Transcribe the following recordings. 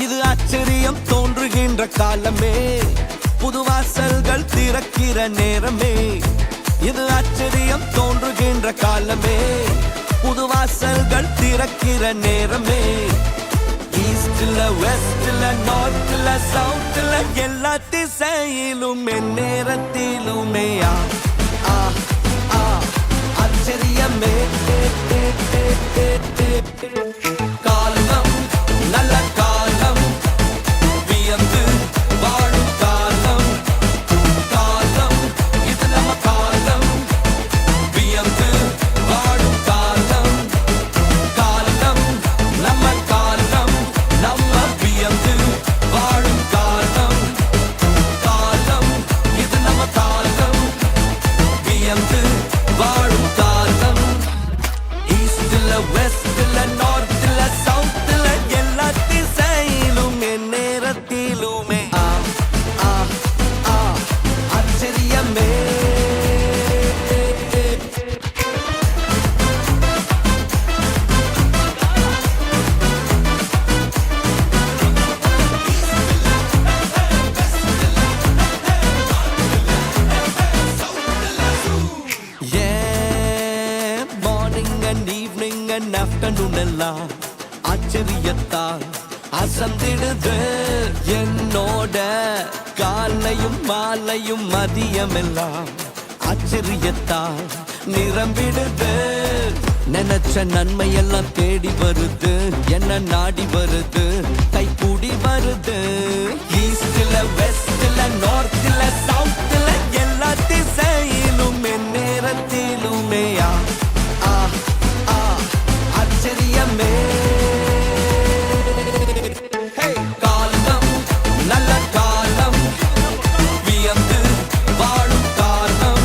இது ஆச்சரியம் தோன்றுகின்ற காலமே, புது வாசல்கள் திறக்கிற நேரமே. இது ஆச்சரியம் தோன்றுகின்ற காலமே, புது வாசல்கள் திறக்கிற நேரமே. ஈஸ்ட்ல வெஸ்ட்ல நார்த்ல சவுத்ல எல்லா திசையிலும் நேரத்திலுமே ஆச்சரியமே. காலம் நல்ல காலம், வியந்து வாழும் காலம். காலம் இது நம்ம காலம், வியந்து வாழும் காலம். காலம் நம்ம காலம், நம்ம வியந்து வாழும் காலம். காலம் இது நம்ம காலம், வியந்து வாழும் காலம். ஈஸ்ட்ல வெஸ்ட்ல நார்த்ல சவுத்ல எல்லா திசையிலும் நேரத்திலுமே ஆச்சரியமே. Morning and evening and afternoon எல்லாம் ஆச்சரியத்தால் அசந்திடுது என்னோட. காலையும் மாலையும் மதியம் எல்லாம் ஆச்சரியத்தால் நிரம்பிடுது. நினைச்ச நன்மை எல்லாம் தேடி வருது, என்ன நாடி வருது, கைகூடி வருது. ஈஸ்ட்ல வெஸ்ட்ல நார்த்ல சவுத்ல எல்லா திசையிலும் நேரத்திலுமே ஆச்சரியமே. காலம் நல்ல காலம், வியந்து வாழும் காலம்.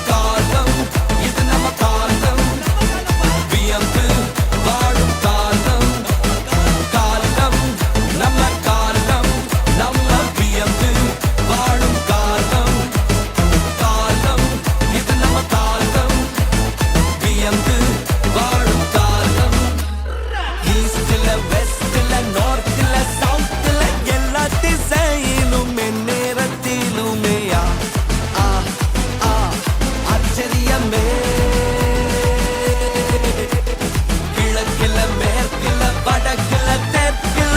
காலம் இது நம்ம காலம், வியந்து வாழும் காலம். காலம் நம்ம காலம், நம்ம வியந்து வாழும் காலம். காலம் இது நம்ம காலம், வியந்து வாழும் காலம். ஈஸ்ட்ல வெஸ்ட்ல நார்த்ல சவுத்ல எல்லா திசையிலும் நேரத்திலுமே ஆச்சரியமே. கிழக்கில மேற்கில வடக்கில தெற்கில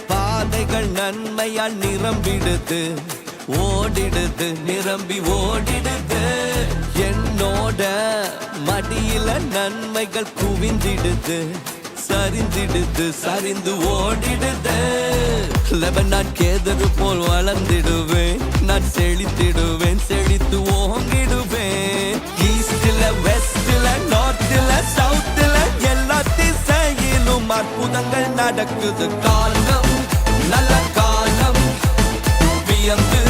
பாதைகள் நன்மையால் நிரம்பிடுது, ஓடிடுது, நிரம்பி ஓடிடுது. என்னோட மடியில நன்மைகள் குவிந்திடுது, சரிந்திடுது, சரிந்து ஓடிடுது. லெபனான் கேதரு போல் வளர்ந்திடுவேன், நான் செழித்திடுவேன், செழித்து ஓங்கிடுவேன். ஈஸ்ட்ல வெஸ்ட்ல நார்த்ல சவுத்ல எல்லா திசையிலும் அற்புதங்கள் நடக்குது. காலம் நல்ல காலம், வியந்து